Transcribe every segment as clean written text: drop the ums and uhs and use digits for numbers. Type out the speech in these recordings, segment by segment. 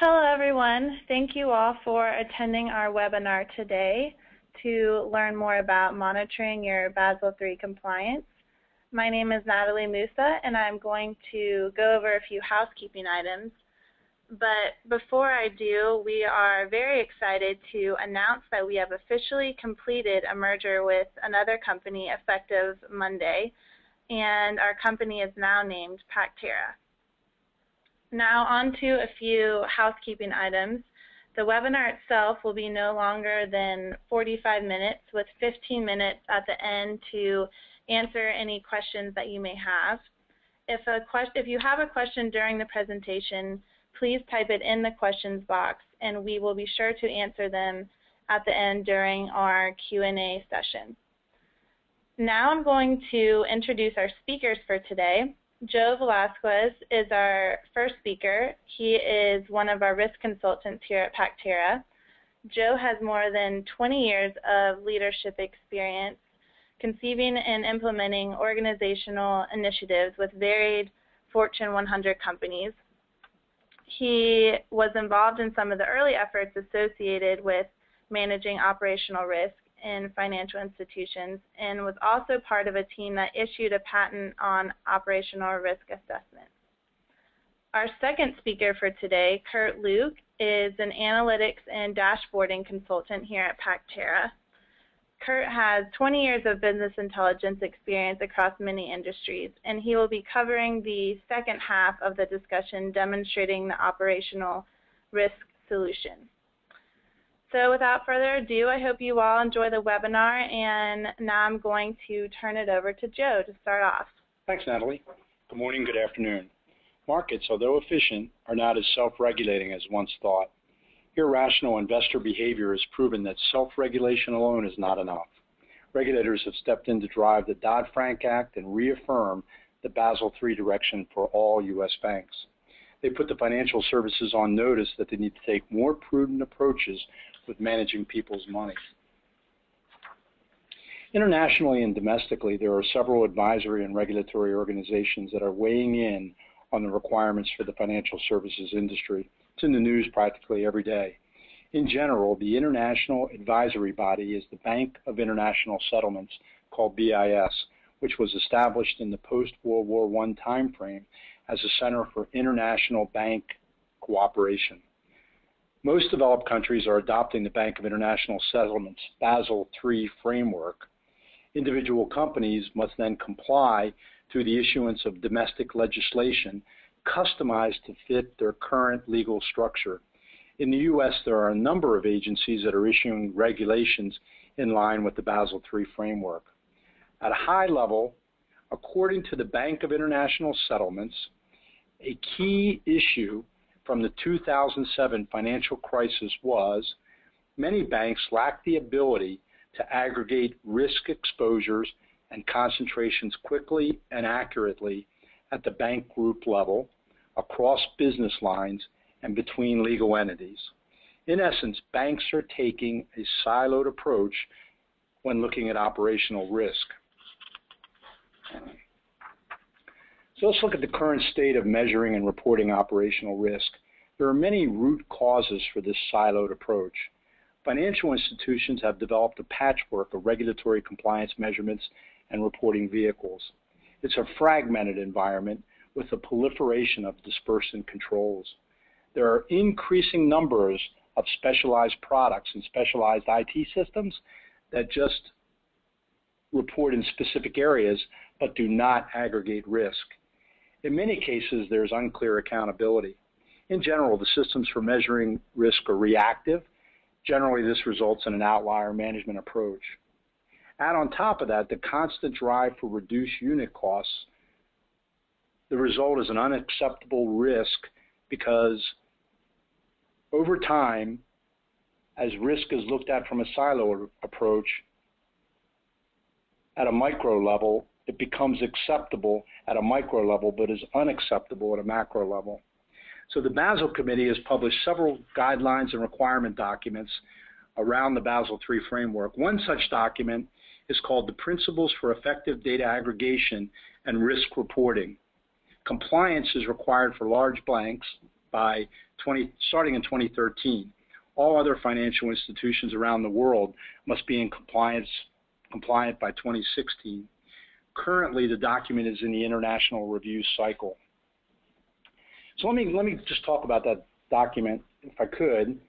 Hello, everyone. Thank you all for attending our webinar today to learn more about monitoring your Basel III compliance. My name is Natalie Musa, and I'm going to go over a few housekeeping items. But before I do, we are very excited to announce that we have officially completed a merger with another company effective Monday, and our company is now named Pactera. Now on to a few housekeeping items. The webinar itself will be no longer than 45 minutes with 15 minutes at the end to answer any questions that you may have. If you have a question during the presentation, please type it in the questions box and we will be sure to answer them at the end during our Q&A session. Now I'm going to introduce our speakers for today. Joe Velasquez is our first speaker. He is one of our risk consultants here at Pactera. Joe has more than 20 years of leadership experience conceiving and implementing organizational initiatives with varied Fortune 100 companies. He was involved in some of the early efforts associated with managing operational risk in financial institutions and was also part of a team that issued a patent on operational risk assessment. Our second speaker for today, Kurt Luke, is an analytics and dashboarding consultant here at Pactera. Kurt has 20 years of business intelligence experience across many industries, and he will be covering the second half of the discussion demonstrating the operational risk solution. So without further ado, I hope you all enjoy the webinar, and now I'm going to turn it over to Joe to start off. Thanks, Natalie. Good morning, good afternoon. Markets, although efficient, are not as self-regulating as once thought. Irrational investor behavior has proven that self-regulation alone is not enough. Regulators have stepped in to drive the Dodd-Frank Act and reaffirm the Basel III direction for all U.S. banks. They put the financial services on notice that they need to take more prudent approaches with managing people's money. Internationally and domestically, there are several advisory and regulatory organizations that are weighing in on the requirements for the financial services industry. It's in the news practically every day. In general, the international advisory body is the Bank of International Settlements, called BIS, which was established in the post-World War I timeframe as a center for international bank cooperation. Most developed countries are adopting the Bank of International Settlements Basel III framework. Individual companies must then comply through the issuance of domestic legislation customized to fit their current legal structure. In the U.S., there are a number of agencies that are issuing regulations in line with the Basel III framework. At a high level, according to the Bank of International Settlements, a key issue from the 2007 financial crisis was many banks lacked the ability to aggregate risk exposures and concentrations quickly and accurately at the bank group level, across business lines, and between legal entities. In essence, banks are taking a siloed approach when looking at operational risk. So let's look at the current state of measuring and reporting operational risk. There are many root causes for this siloed approach. Financial institutions have developed a patchwork of regulatory compliance measurements and reporting vehicles. It's a fragmented environment with a proliferation of dispersant controls. There are increasing numbers of specialized products and specialized IT systems that just report in specific areas but do not aggregate risk. In many cases, there's unclear accountability. In general, the systems for measuring risk are reactive. Generally, this results in an outlier management approach. Add on top of that the constant drive for reduced unit costs. The result is an unacceptable risk because over time, as risk is looked at from a silo approach, at a micro level, it becomes acceptable at a micro level but is unacceptable at a macro level. So the Basel Committee has published several guidelines and requirement documents around the Basel III framework. One such document is called the Principles for Effective Data Aggregation and Risk Reporting. Compliance is required for large banks starting in 2013. All other financial institutions around the world must be in compliant by 2016. Currently, the document is in the international review cycle. So let me just talk about that document, if I could.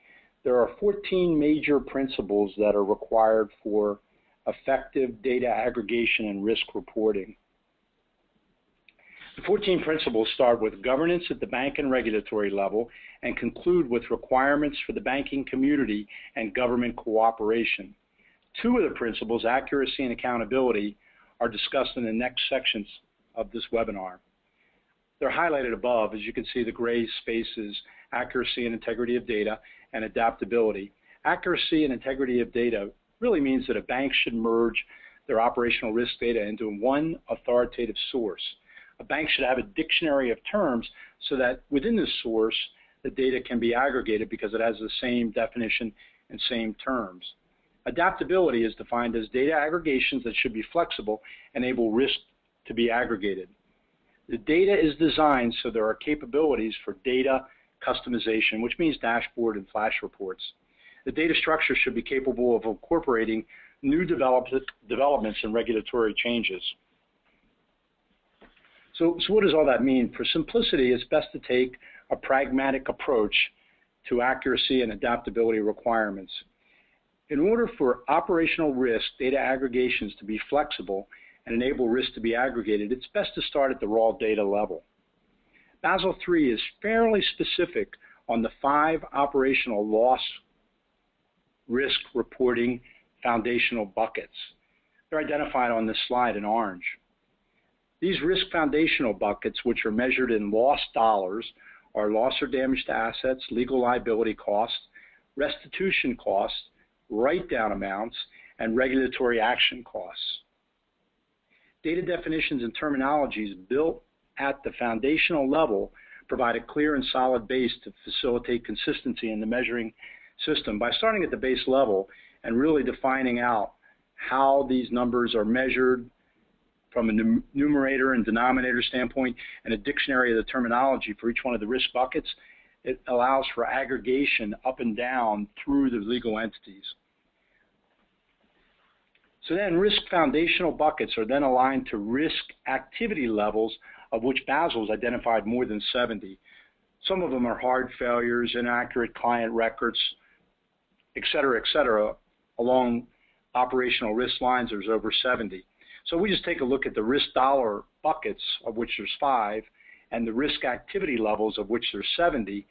There are 14 major principles that are required for effective data aggregation and risk reporting. The 14 principles start with governance at the bank and regulatory level and conclude with requirements for the banking community and government cooperation. Two of the principles, accuracy and accountability, are discussed in the next sections of this webinar. They're highlighted above. As you can see, the gray spaces, accuracy and integrity of data, and adaptability. Accuracy and integrity of data really means that a bank should merge their operational risk data into one authoritative source. A bank should have a dictionary of terms so that within this source, the data can be aggregated because it has the same definition and same terms. Adaptability is defined as data aggregations that should be flexible and enable risk to be aggregated. The data is designed so there are capabilities for data customization, which means dashboard and flash reports. The data structure should be capable of incorporating new developments and regulatory changes. So what does all that mean? For simplicity, it's best to take a pragmatic approach to accuracy and adaptability requirements. In order for operational risk data aggregations to be flexible and enable risk to be aggregated, it's best to start at the raw data level. Basel III is fairly specific on the 5 operational loss risk reporting foundational buckets. They're identified on this slide in orange. These risk foundational buckets, which are measured in lost dollars, are loss or damage to assets, legal liability costs, restitution costs, write-down amounts, and regulatory action costs. Data definitions and terminologies built at the foundational level provide a clear and solid base to facilitate consistency in the measuring system. By starting at the base level and really defining out how these numbers are measured from a numerator and denominator standpoint and a dictionary of the terminology for each one of the risk buckets, it allows for aggregation up and down through the legal entities. So then risk foundational buckets are then aligned to risk activity levels, of which Basel has identified more than 70. Some of them are hard failures, inaccurate client records, et cetera, along operational risk lines. There's over 70. So we just take a look at the risk dollar buckets, of which there's 5, and the risk activity levels, of which there's 70,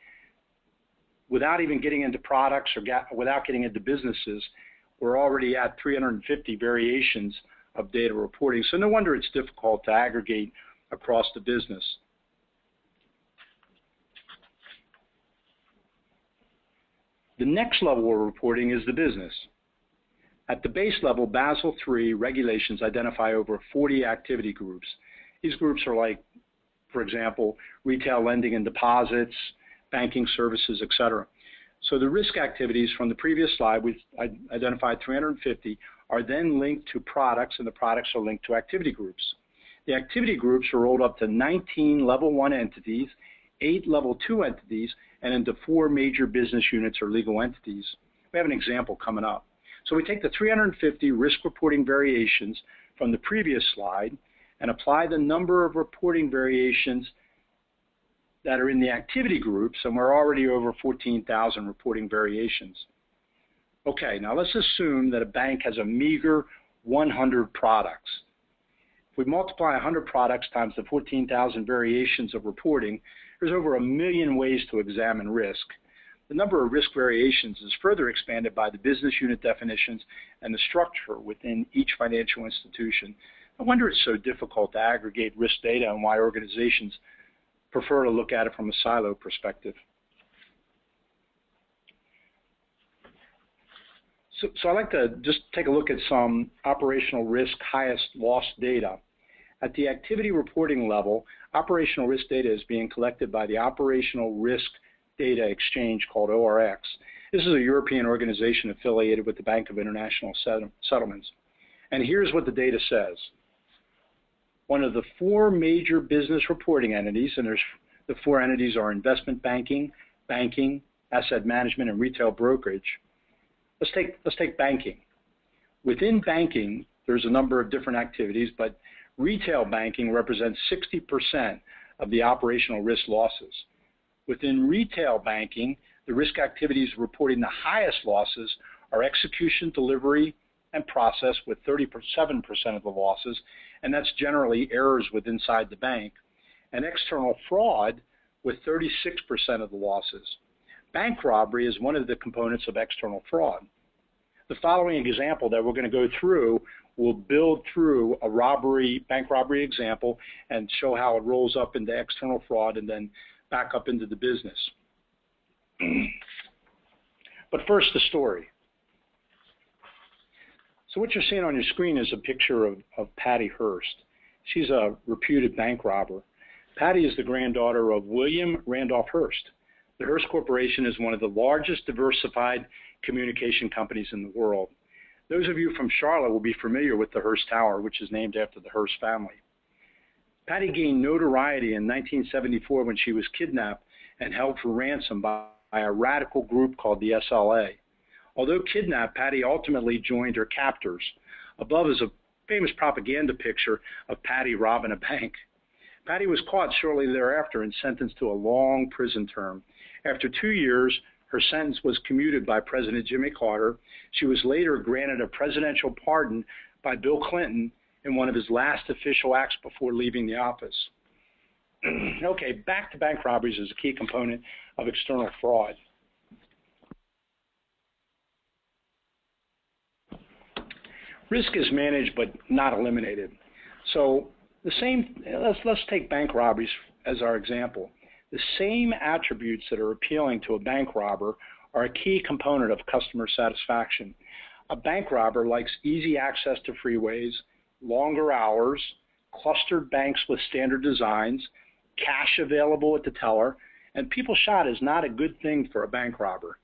without even getting into products or without getting into businesses. We're already at 350 variations of data reporting. So no wonder it's difficult to aggregate across the business. The next level of reporting is the business. At the base level, Basel III regulations identify over 40 activity groups. These groups are like, for example, retail lending and deposits, banking services, et cetera. So the risk activities from the previous slide, we've identified 350, are then linked to products, and the products are linked to activity groups. The activity groups are rolled up to 19 level 1 entities, 8 level 2 entities, and into 4 major business units or legal entities. We have an example coming up. So we take the 350 risk reporting variations from the previous slide and apply the number of reporting variations that are in the activity groups, and we're already over 14,000 reporting variations. Okay, now let's assume that a bank has a meager 100 products. If we multiply 100 products times the 14,000 variations of reporting, there's over 1 million ways to examine risk. The number of risk variations is further expanded by the business unit definitions and the structure within each financial institution. No wonder it's so difficult to aggregate risk data and why organizations prefer to look at it from a silo perspective. So I'd like to just take a look at some operational risk highest loss data. At the activity reporting level, operational risk data is being collected by the Operational Risk Data Exchange called ORX. This is a European organization affiliated with the Bank of International Settlements. And here's what the data says. One of the 4 major business reporting entities, and there's The four entities are investment banking, asset management, and retail brokerage. Let's take banking. Within banking, there's a number of different activities, but retail banking represents 60% of the operational risk losses. Within retail banking, the risk activities reporting the highest losses are execution, delivery, and process with 37% of the losses, and that's generally errors inside the bank, and external fraud with 36% of the losses. Bank robbery is one of the components of external fraud. The following example that we're going to go through will build through a bank robbery example and show how it rolls up into external fraud and then back up into the business. But first, the story. So what you're seeing on your screen is a picture of Patty Hearst. She's a reputed bank robber. Patty is the granddaughter of William Randolph Hearst. The Hearst Corporation is one of the largest diversified communication companies in the world. Those of you from Charlotte will be familiar with the Hearst Tower, which is named after the Hearst family. Patty gained notoriety in 1974 when she was kidnapped and held for ransom by a radical group called the SLA. Although kidnapped, Patty ultimately joined her captors. Above is a famous propaganda picture of Patty robbing a bank. Patty was caught shortly thereafter and sentenced to a long prison term. After 2 years, her sentence was commuted by President Jimmy Carter. She was later granted a presidential pardon by Bill Clinton in one of his last official acts before leaving the office. Okay, back to bank robberies as a key component of external fraud. Risk is managed but not eliminated. So let's take bank robberies as our example. The same attributes that are appealing to a bank robber are a key component of customer satisfaction. A bank robber likes easy access to freeways, longer hours, clustered banks with standard designs, cash available at the teller, and people shot is not a good thing for a bank robber.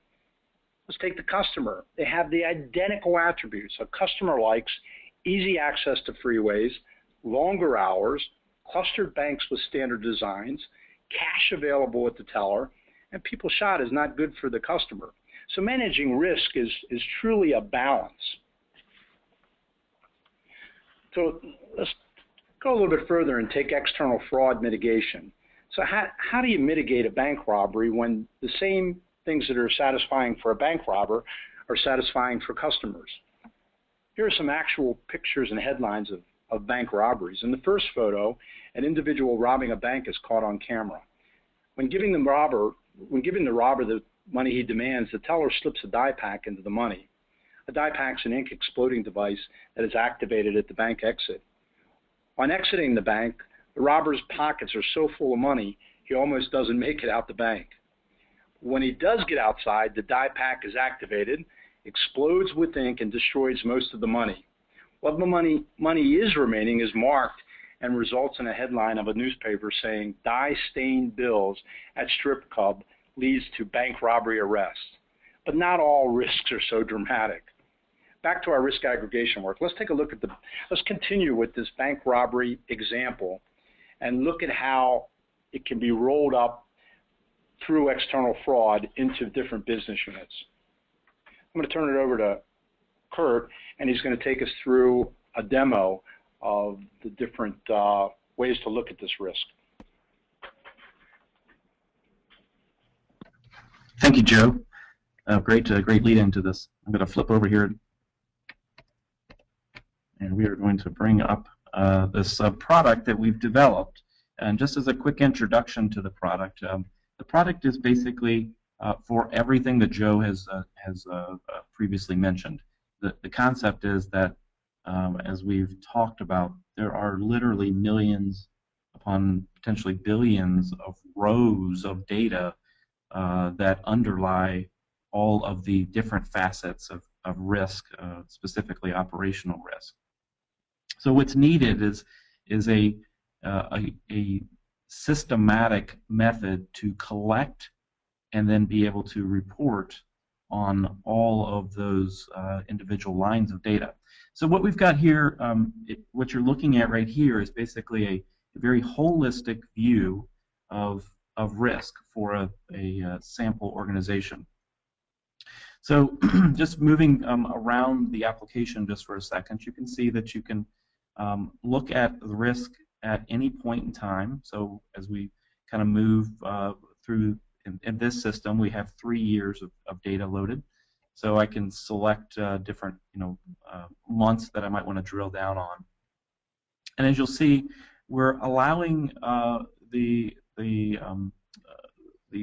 Let's take the customer. They have the identical attributes. A customer likes easy access to freeways, longer hours, clustered banks with standard designs, cash available at the teller, and people shot is not good for the customer. So managing risk is truly a balance. So let's go a little bit further and take external fraud mitigation. So how do you mitigate a bank robbery when the same things that are satisfying for a bank robber are satisfying for customers? Here are some actual pictures and headlines of bank robberies. In the first photo, an individual robbing a bank is caught on camera. When giving the robber the money he demands, the teller slips a die pack into the money. A die pack's an ink exploding device that is activated at the bank exit. On exiting the bank, the robber's pockets are so full of money, he almost doesn't make it out the bank. When he does get outside, the die pack is activated, explodes with ink, and destroys most of the money. What the money is remaining is marked and results in a headline of a newspaper saying, "Dye-stained bills at strip club leads to bank robbery arrest." But not all risks are so dramatic. Back to our risk aggregation work. Let's take a look at let's continue with this bank robbery example and look at how it can be rolled up through external fraud into different business units. I'm going to turn it over to Kurt, and he's going to take us through a demo of the different ways to look at this risk. Thank you, Joe. Great lead into this. I'm going to flip over here, and we are going to bring up this product that we've developed. And just as a quick introduction to the product is basically for everything that Joe has previously mentioned. The concept is that, as we've talked about, there are literally millions upon potentially billions of rows of data that underlie all of the different facets of risk, specifically operational risk. So what's needed is a systematic method to collect and then be able to report on all of those individual lines of data. So what we've got here, what you're looking at right here is basically a very holistic view of of risk for a sample organization. So just moving around the application just for a second, you can see that you can look at the risk at any point in time. So as we kind of move through in this system, we have 3 years of data loaded. So I can select different months that I might want to drill down on. And as you'll see, we're allowing the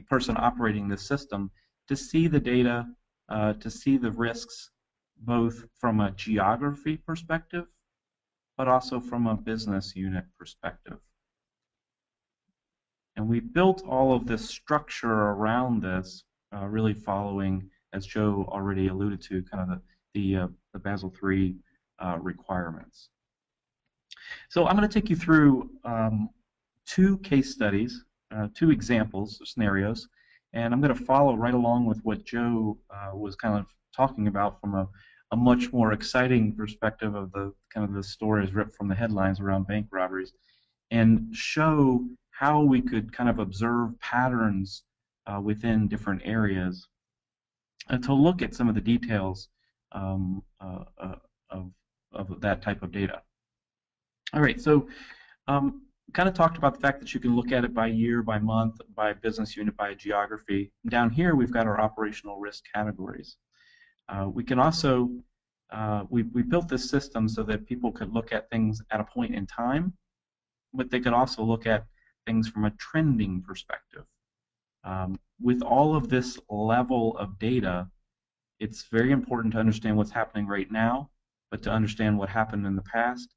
person operating this system to see the data, to see the risks, both from a geography perspective, but also from a business unit perspective. And we built all of this structure around this, really following, as Joe already alluded to, kind of the Basel III requirements. So I'm going to take you through 2 case studies, 2 examples, scenarios, and I'm going to follow right along with what Joe was kind of talking about from a much more exciting perspective of the kind of the stories ripped from the headlines around bank robberies, and show how we could kind of observe patterns within different areas, and to look at some of the details of that type of data. All right, so kind of talked about the fact that you can look at it by year, by month, by business unit, by geography. Down here, we've got our operational risk categories. We can also, we built this system so that people could look at things at a point in time, but they could also look at things from a trending perspective. With all of this level of data, it's very important to understand what's happening right now, but to understand what happened in the past,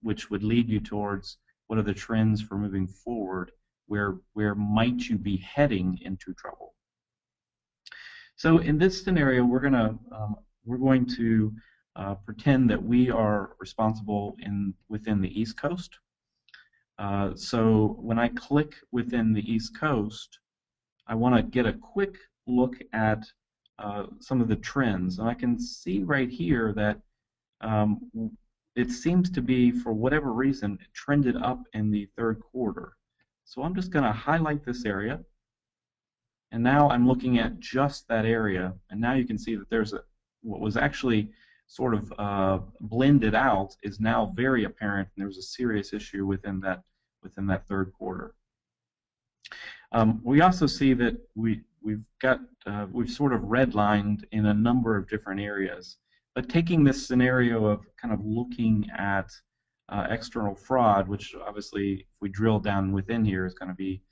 which would lead you towards what are the trends for moving forward, where might you be heading into trouble. So in this scenario, we're going to pretend that we are responsible within the East Coast. So when I click within the East Coast, I want to get a quick look at some of the trends, and I can see right here that it seems to be, for whatever reason, it trended up in the 3rd quarter. So I'm just going to highlight this area, and now I'm looking at just that area, and now you can see that there's what was actually sort of blended out is now very apparent, and there's a serious issue within that 3rd quarter. We also see that we've sort of redlined in a number of different areas. But taking this scenario of kind of looking at external fraud, which obviously, if we drill down within here, is going to be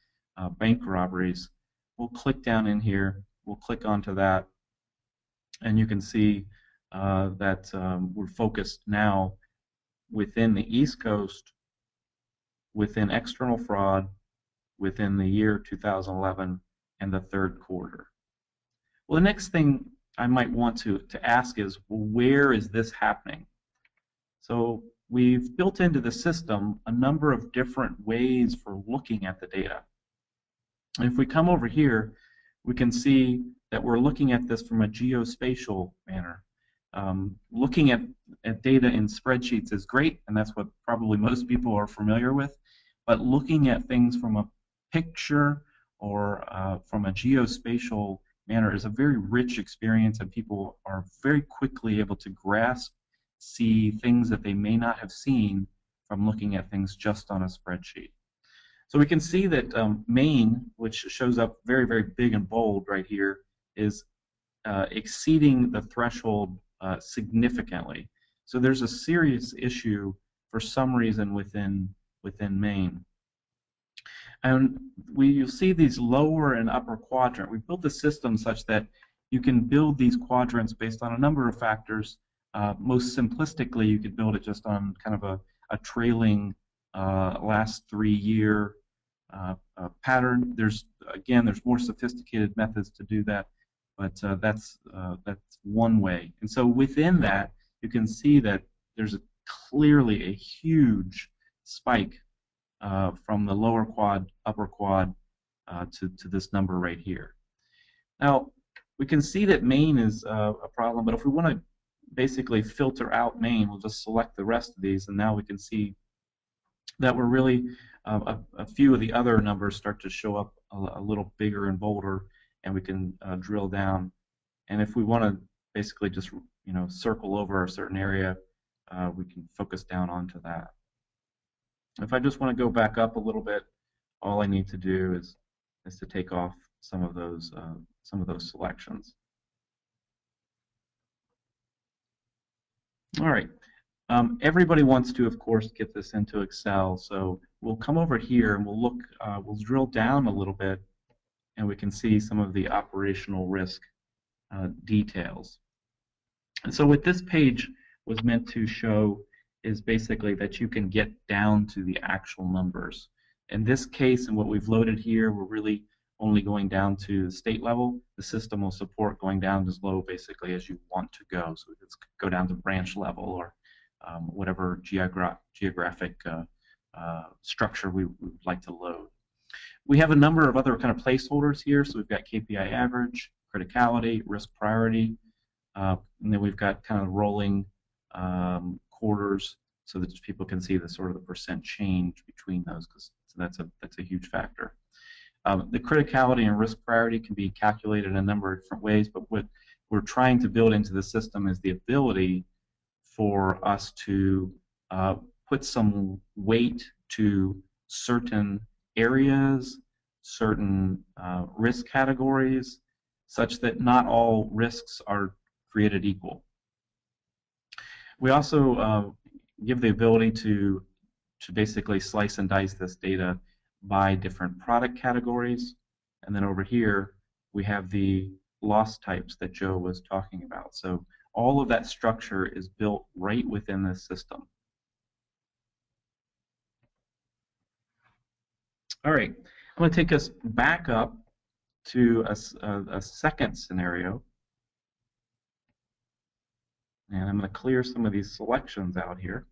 bank robberies, we'll click down in here, we'll click onto that, and you can see that we're focused now within the East Coast, within external fraud, within the year 2011 and the 3rd quarter. Well, the next thing I might want to ask is, well, where is this happening? So we've built into the system a number of different ways for looking at the data. And if we come over here, we can see that we're looking at this from a geospatial manner. Looking at data in spreadsheets is great, and that's what probably most people are familiar with, but looking at things from a picture or from a geospatial manner is a very rich experience, and people are very quickly able to grasp, see things that they may not have seen from looking at things just on a spreadsheet. So we can see that Maine, which shows up very, very big and bold right here, is exceeding the threshold significantly. So there's a serious issue for some reason within Maine. And you'll see these lower and upper quadrant. We built the system such that you can build these quadrants based on a number of factors. Most simplistically, you could build it just on kind of a trailing last 3-year pattern. There's more sophisticated methods to do that, but that's one way. And so within that, you can see that there's clearly a huge spike from the lower quad, upper quad to this number right here. Now, we can see that Maine is a problem, but if we want to basically filter out Maine, we'll just select the rest of these, and now we can see that we're really, a few of the other numbers start to show up a little bigger and bolder, and we can drill down. And if we want to basically just circle over a certain area, we can focus down onto that. If I just want to go back up a little bit, all I need to do is to take off some of those selections. All right. Everybody wants to, of course, get this into Excel, so we'll come over here and we'll look. We'll drill down a little bit, and we can see some of the operational risk details. And so what this page was meant to show is basically that you can get down to the actual numbers. In this case, and what we've loaded here, we're really only going down to the state level. The system will support going down as low basically as you want to go. So let's go down to branch level or whatever geographic structure we would like to load. We have a number of other kind of placeholders here. So we've got KPI average, criticality, risk priority, and then we've got kind of rolling quarters so that people can see the sort of the percent change between those, because that's a huge factor. The criticality and risk priority can be calculated in a number of different ways, but what we're trying to build into the system is the ability for us to put some weight to certain areas, certain risk categories, such that not all risks are created equal. We also give the ability to basically slice and dice this data by different product categories, and then over here we have the loss types that Joe was talking about. So all of that structure is built right within this system. All right, I'm going to take us back up to a second scenario, and I'm going to clear some of these selections out here.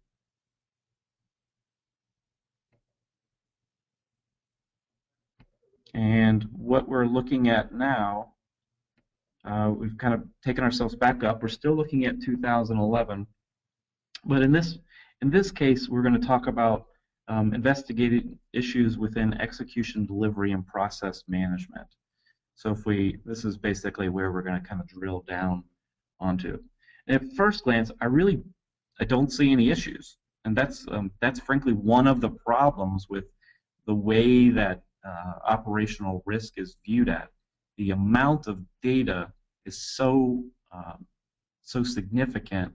And what we're looking at now, we've kind of taken ourselves back up. We're still looking at 2011, but in this case, we're going to talk about investigating issues within execution, delivery, and process management. So this is basically where we're going to kind of drill down onto. And at first glance, I don't see any issues, and that's frankly one of the problems with the way that operational risk is viewed at. The amount of data is so significant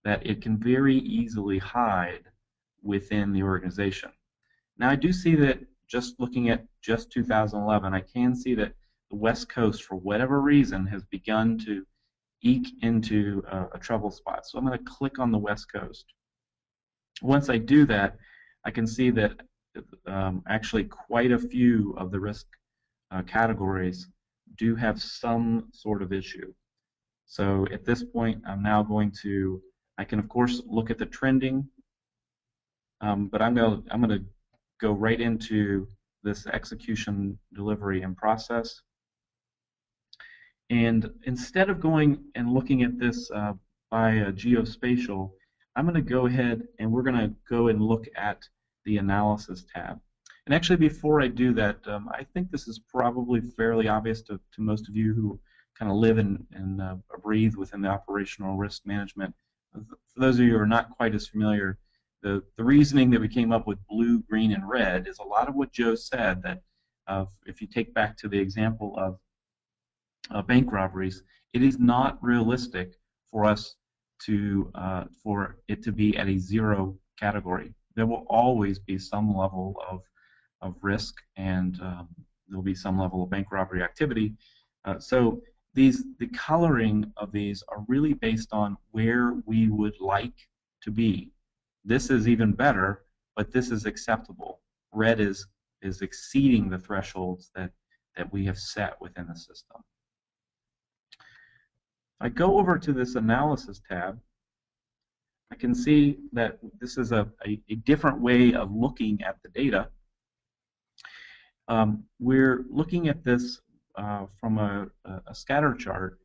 that it can very easily hide within the organization. Now, I do see that just looking at just 2011, I can see that the West Coast, for whatever reason, has begun to eke into a trouble spot. So I'm going to click on the West Coast. Once I do that, I can see that actually quite a few of the risk categories do have some sort of issue. So at this point, I'm now going to, I can of course look at the trending, but I'm going to go right into this execution, delivery, and process. And instead of going and looking at this by geospatial, I'm going to go ahead and we're going to go and look at the analysis tab. And actually, before I do that, I think this is probably fairly obvious to most of you who kind of live and breathe within the operational risk management. For those of you who are not quite as familiar, the reasoning that we came up with blue, green, and red is a lot of what Joe said, that if you take back to the example of bank robberies, it is not realistic for us to for it to be at a zero category. There will always be some level of risk, and there will be some level of bank robbery activity. So the coloring of these are really based on where we would like to be. This is even better, but this is acceptable. Red is exceeding the thresholds that we have set within the system. If I go over to this analysis tab, I can see that this is a different way of looking at the data. We're looking at this from a scatter chart,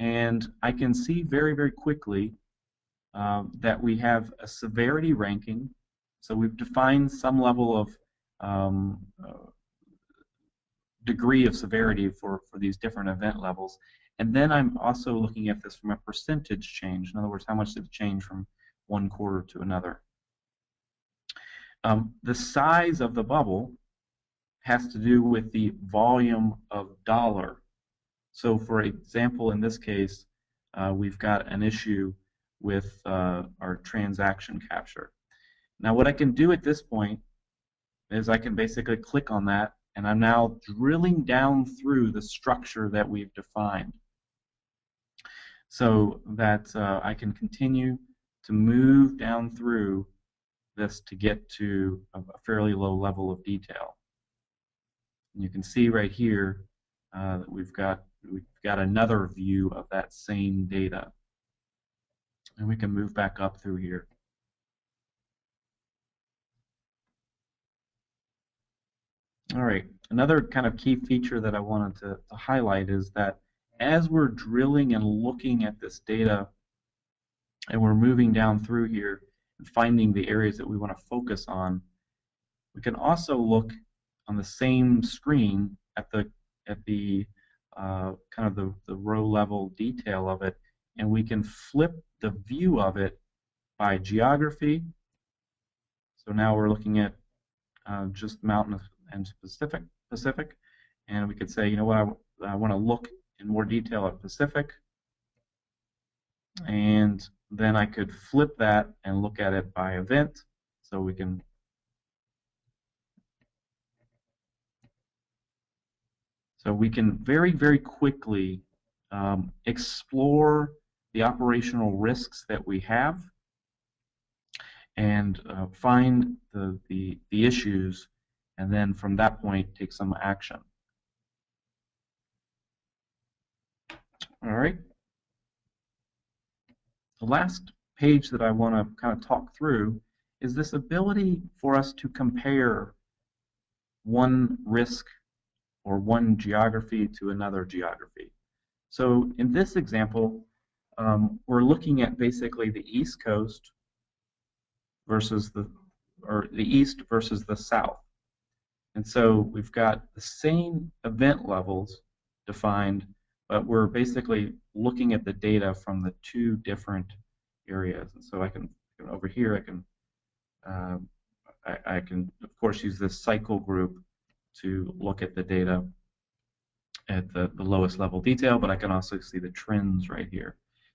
and I can see very, very quickly that we have a severity ranking. So we've defined some level of degree of severity for these different event levels. And then I'm also looking at this from a percentage change. In other words, how much did it change from one quarter to another? The size of the bubble has to do with the volume of dollar. So for example, in this case, we've got an issue with our transaction capture. Now what I can do at this point is I can basically click on that, and I'm now drilling down through the structure that we've defined so that I can continue to move down through this to get to a fairly low level of detail. And you can see right here that we've got another view of that same data. And we can move back up through here. All right, another kind of key feature that I wanted to highlight is that as we're drilling and looking at this data and we're moving down through here and finding the areas that we want to focus on, we can also look on the same screen at the kind of the row level detail of it, and we can flip the view of it by geography. So now we're looking at just mountain and Pacific, and we could say, you know what, I want to look in more detail at Pacific, and then I could flip that and look at it by event. So we can very, very quickly explore the operational risks that we have and find the issues, and then from that point take some action. All right. The last page that I want to kind of talk through is this ability for us to compare one risk or one geography to another geography. So in this example, we're looking at basically the East Coast versus the East versus the South. And so we've got the same event levels defined, but we're basically looking at the data from the two different areas. And so I can over here I can of course use this cycle group to look at the data at the lowest level detail, but I can also see the trends right here.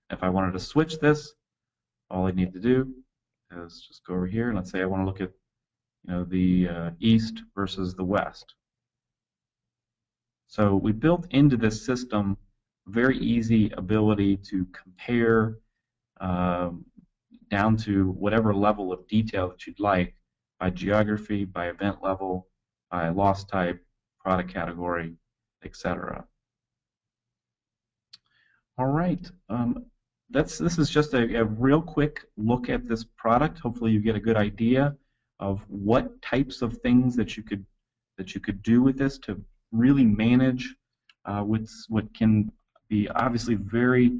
If I wanted to switch this, all I need to do is just go over here and let's say I want to look at the East versus the West. So we built into this system very easy ability to compare down to whatever level of detail that you'd like by geography, by event level, by loss type, product category, etc. All right, this is just a real quick look at this product. Hopefully you get a good idea of what types of things that you could do with this to really manage with what can be obviously very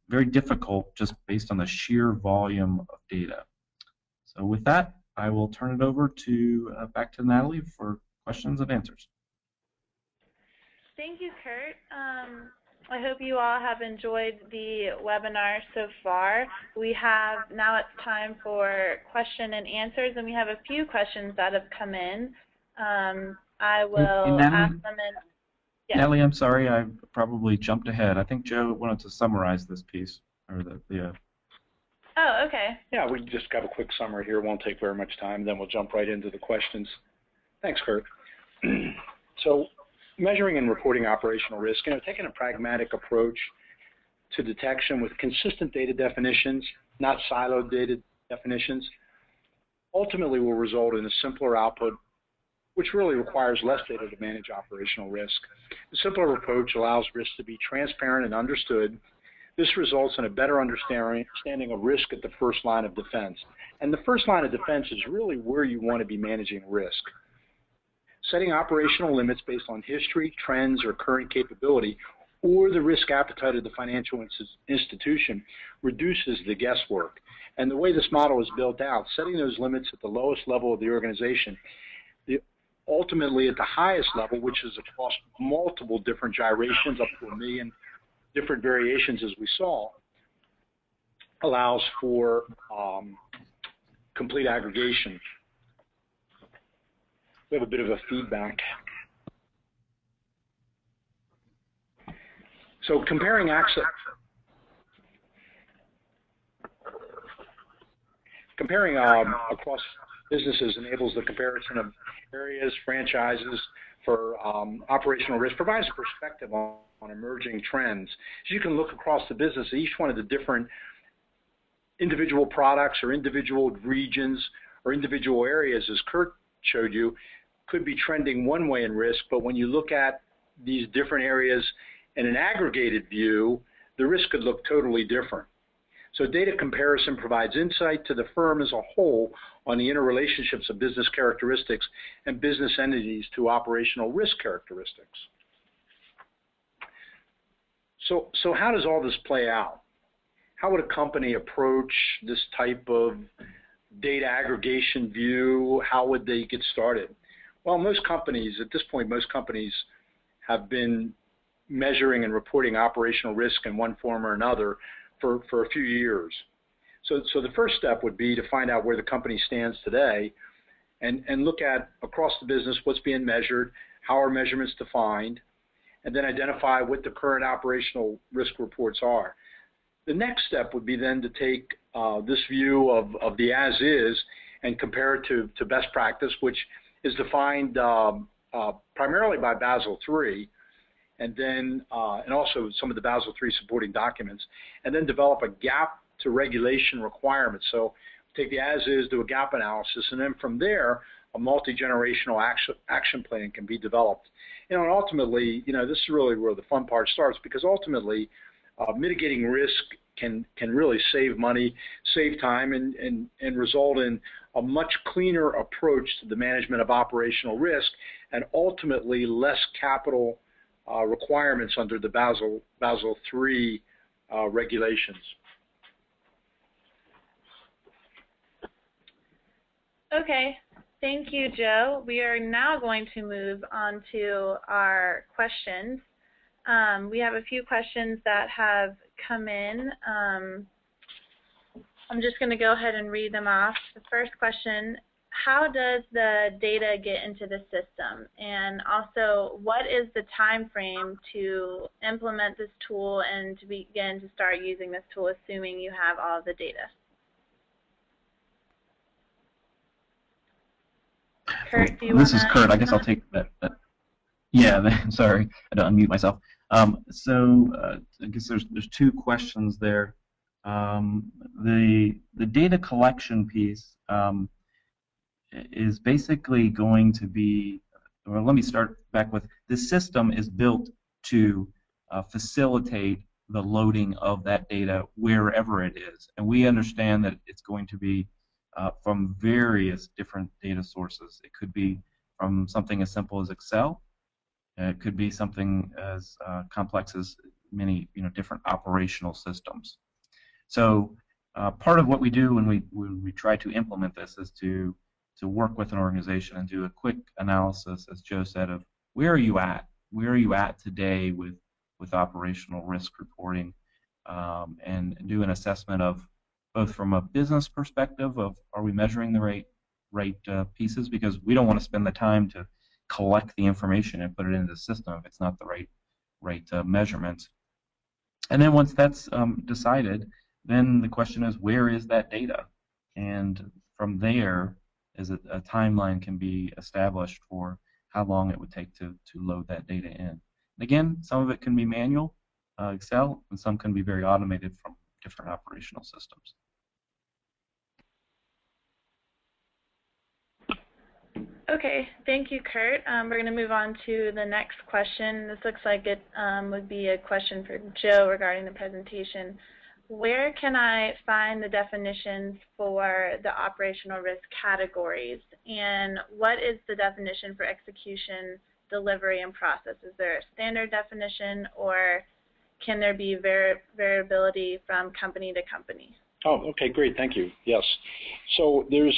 very difficult just based on the sheer volume of data. So with that, I will turn it over to back to Natalie for questions and answers. Thank you, Kurt. I hope you all have enjoyed the webinar so far. Now it's time for question and answers, and we have a few questions that have come in. I will ask them in. Yes. Natalie, I'm sorry, I probably jumped ahead. I think Joe wanted to summarize this piece, or the. Oh, okay. Yeah, we just got a quick summary here. It won't take very much time. Then we'll jump right into the questions. Thanks, Kurt. So, measuring and reporting operational risk, taking a pragmatic approach to detection with consistent data definitions, not siloed data definitions, ultimately will result in a simpler output, which really requires less data to manage operational risk. The simpler approach allows risk to be transparent and understood. This results in a better understanding of risk at the first line of defense. And the first line of defense is really where you want to be managing risk. Setting operational limits based on history, trends, or current capability, or the risk appetite of the financial institution reduces the guesswork. And the way this model is built out, setting those limits at the lowest level of the organization, ultimately at the highest level, which is across multiple different gyrations, up to 1 million different variations as we saw, allows for complete aggregation. We have a bit of a feedback. So comparing access. Comparing across businesses enables the comparison of areas, franchises for operational risk, provides a perspective on emerging trends. So you can look across the business, each one of the different individual products or individual regions or individual areas, as Kurt showed you, could be trending one way in risk, but when you look at these different areas in an aggregated view, the risk could look totally different. So data comparison provides insight to the firm as a whole on the interrelationships of business characteristics and business entities to operational risk characteristics. So how does all this play out? How would a company approach this type of data aggregation view? How would they get started? Well, most companies, at this point, most companies have been measuring and reporting operational risk in one form or another for a few years. So the first step would be to find out where the company stands today and look at across the business what's being measured, how are measurements defined, and then identify what the current operational risk reports are. The next step would be then to take this view of the as-is and compare it to best practice, which is defined primarily by Basel III, and then and also some of the Basel III supporting documents, and then develop a gap to regulation requirement. So take the as-is, do a gap analysis, and then from there, a multi-generational action plan can be developed. And ultimately, this is really where the fun part starts, because ultimately, mitigating risk can really save money, save time, and result in a much cleaner approach to the management of operational risk, and ultimately less capital requirements under the Basel III regulations. Okay, thank you, Joe. We are now going to move on to our questions. We have a few questions that have come in. I'm just going to go ahead and read them off. The first question: how does the data get into the system? And also, what is the time frame to implement this tool and to begin to start using this tool, assuming you have all of the data? Kurt, do you want to? This is Kurt. I guess I'll take that. Yeah, sorry, I had to unmute myself. I guess there's two questions there. The data collection piece is basically going to be, well, let me start back with, the system is built to facilitate the loading of that data wherever it is. And we understand that it's going to be from various different data sources. It could be from something as simple as Excel. It could be something as complex as many different operational systems. So part of what we do when we try to implement this is to work with an organization and do a quick analysis, as Joe said, of where are you at? Where are you at today with operational risk reporting, and do an assessment of both from a business perspective of are we measuring the right pieces, because we don't want to spend the time to collect the information and put it into the system if it's not the right measurements. And then once that's decided, then the question is, where is that data? And from there, is a timeline can be established for how long it would take to load that data in. And again, some of it can be manual, Excel, and some can be very automated from different operational systems. Okay, thank you, Kurt. We're going to move on to the next question. This looks like it would be a question for Joe regarding the presentation. Where can I find the definitions for the operational risk categories, and what is the definition for execution, delivery, and process? Is there a standard definition, or can there be variability from company to company? Oh, okay, great, thank you. Yes. So this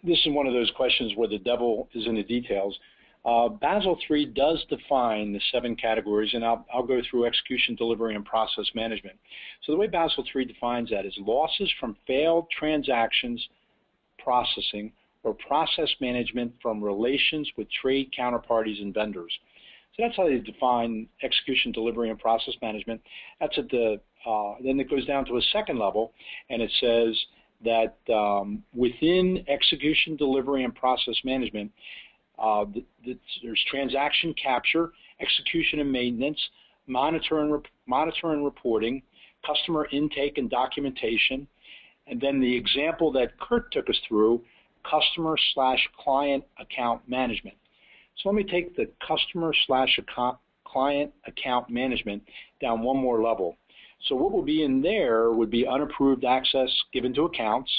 is one of those questions where the devil is in the details. Basel III does define the 7 categories, and I'll go through execution, delivery, and process management. So the way Basel III defines that is losses from failed transactions processing or process management from relations with trade counterparties and vendors. So that's how they define execution, delivery, and process management. That's at the then it goes down to a second level, and it says that within execution, delivery, and process management, there's transaction capture, execution and maintenance, monitor and reporting, customer intake and documentation, and then the example that Kurt took us through, customer/client account management. So let me take the customer/client account management down one more level. So what will be in there would be unapproved access given to accounts,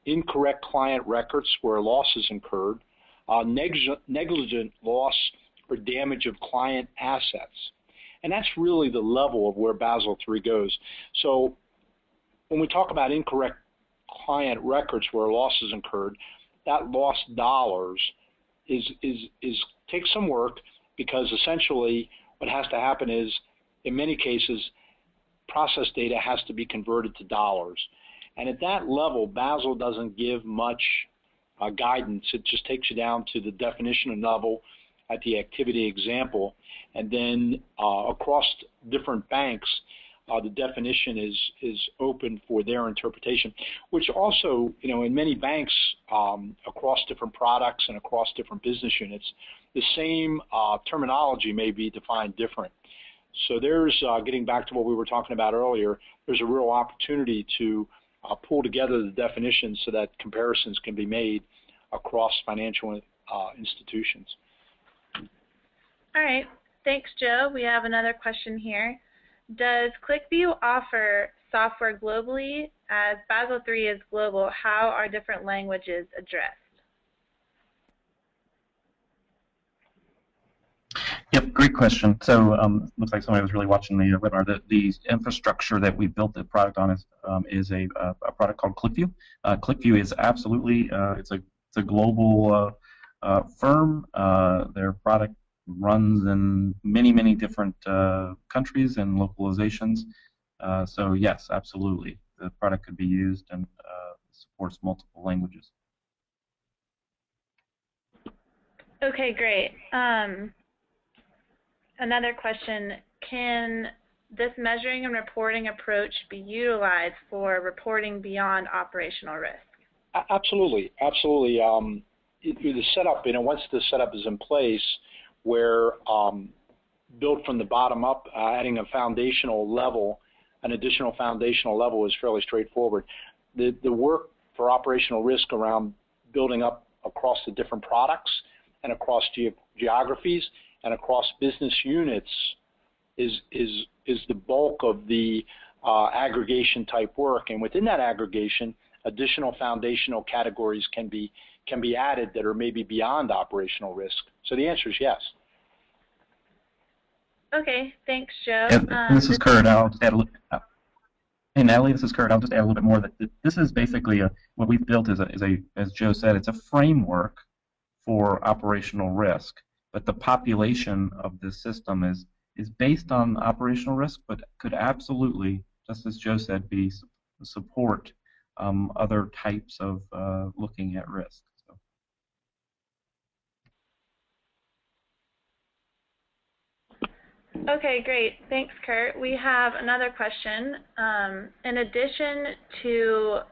incorrect client records where loss is incurred, negligent loss or damage of client assets. And that's really the level of where Basel III goes. So when we talk about incorrect client records where loss is incurred, that lost dollars takes some work, because essentially what has to happen is, in many cases, process data has to be converted to dollars. And at that level, Basel doesn't give much guidance. It just takes you down to the definition level at the activity example, and then across different banks, the definition is open for their interpretation, which also, in many banks across different products and across different business units, the same terminology may be defined different. So there's, getting back to what we were talking about earlier, there's a real opportunity to pull together the definitions so that comparisons can be made across financial institutions. All right, thanks, Joe. We have another question here. Does QlikView offer software globally? As Basel III is global, how are different languages addressed? Yep, great question. So looks like somebody was really watching the webinar. The infrastructure that we built the product on is a product called QlikView. QlikView is absolutely, it's a global firm. Their product runs in many different countries and localizations. So yes, absolutely, the product could be used and supports multiple languages. Okay, great. Another question, can this measuring and reporting approach be utilized for reporting beyond operational risk? Absolutely, absolutely. The setup, once the setup is in place, where built from the bottom up, adding a foundational level, an additional foundational level is fairly straightforward. The work for operational risk around building up across the different products and across geographies and across business units is the bulk of the aggregation type work. And within that aggregation, additional foundational categories can be added that are maybe beyond operational risk. So the answer is yes. Okay, thanks, Joe. And this is Kurt. I'll just add a little. Hey, Natalie, this is Kurt. I'll just add a little bit more. That this is basically what we've built is as Joe said, it's a framework for operational risk. But the population of this system is based on operational risk, but could absolutely, just as Joe said, support other types of looking at risk. So. Okay, great. Thanks, Kurt. We have another question. In addition to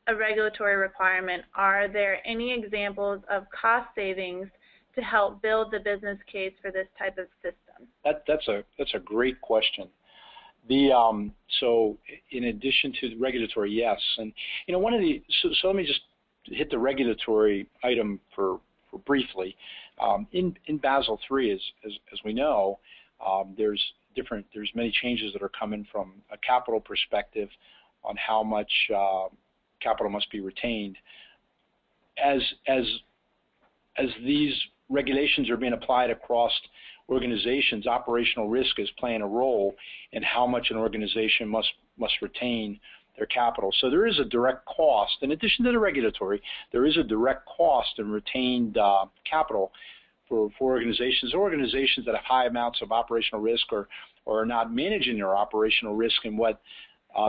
a regulatory requirement, are there any examples of cost savings to help build the business case for this type of system? That's a great question. So in addition to the regulatory, yes, and so let me just hit the regulatory item for briefly. In Basel III, as we know, there's many changes that are coming from a capital perspective on how much capital must be retained. As these regulations are being applied across organizations, operational risk is playing a role in how much an organization must retain their capital. So there is a direct cost, in addition to the regulatory, there is a direct cost in retained capital for organizations that have high amounts of operational risk or are not managing their operational risk in what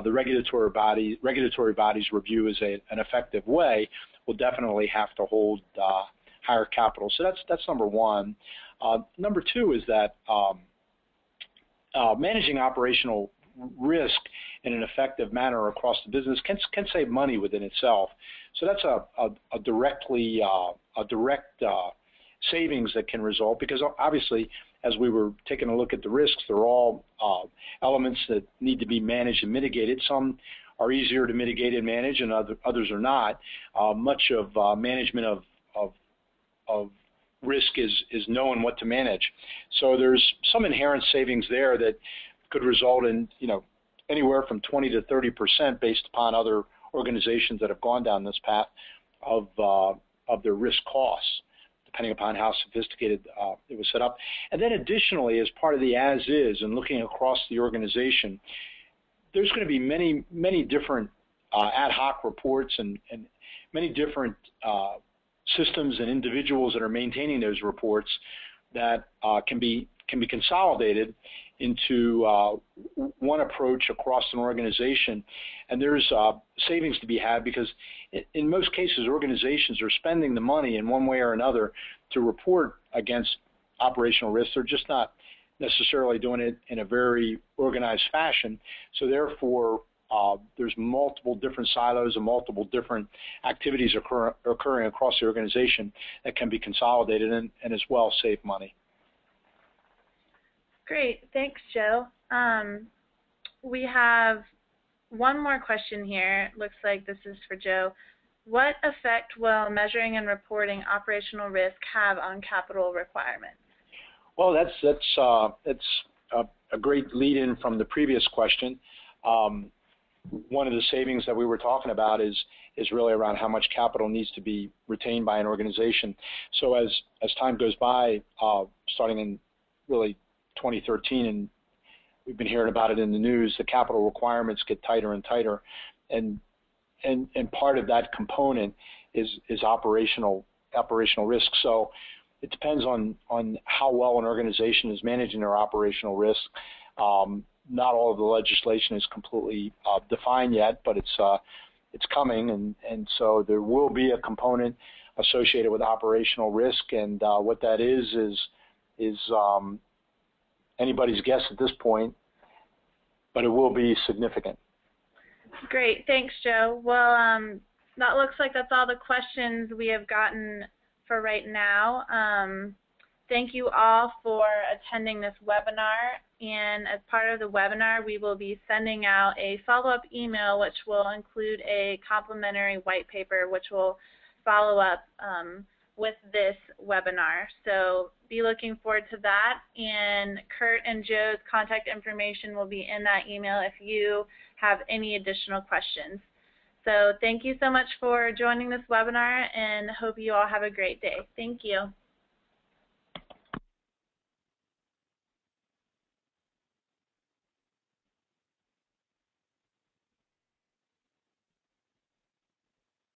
the regulatory bodies review as an effective way, will definitely have to hold higher capital. So that's number one. Number two is that managing operational risk in an effective manner across the business can save money within itself. So that's a direct savings that can result, because obviously, as we were taking a look at the risks, they're all elements that need to be managed and mitigated. Some are easier to mitigate and manage, and others are not. Much of management of risk is knowing what to manage. So there's some inherent savings there that could result in anywhere from 20 to 30% based upon other organizations that have gone down this path of their risk costs, depending upon how sophisticated it was set up. And then additionally, as part of the as-is and looking across the organization, there's going to be many different ad hoc reports and many different systems and individuals that are maintaining those reports that can be consolidated into one approach across an organization. And there's savings to be had, because in most cases organizations are spending the money in one way or another to report against operational risks. They're just not necessarily doing it in a very organized fashion. So therefore, there's multiple different silos and multiple different activities occurring across the organization that can be consolidated and as well save money. Great, thanks, Joe. We have one more question here. Looks like this is for Joe. What effect will measuring and reporting operational risk have on capital requirements? Well, that's a great lead-in from the previous question. One of the savings that we were talking about is really around how much capital needs to be retained by an organization. So as time goes by, starting in really 2013, and we've been hearing about it in the news, the capital requirements get tighter and tighter, and part of that component is operational risk. So it depends on how well an organization is managing their operational risk. Not all of the legislation is completely defined yet, but it's coming, and so there will be a component associated with operational risk, and what that is anybody's guess at this point, but it will be significant. Great, thanks, Joe. Well, that looks like that's all the questions we have gotten for right now. Thank you all for attending this webinar, and as part of the webinar, we will be sending out a follow-up email which will include a complimentary white paper which will follow up with this webinar. So be looking forward to that, and Kurt and Joe's contact information will be in that email if you have any additional questions. So thank you so much for joining this webinar, and hope you all have a great day. Thank you.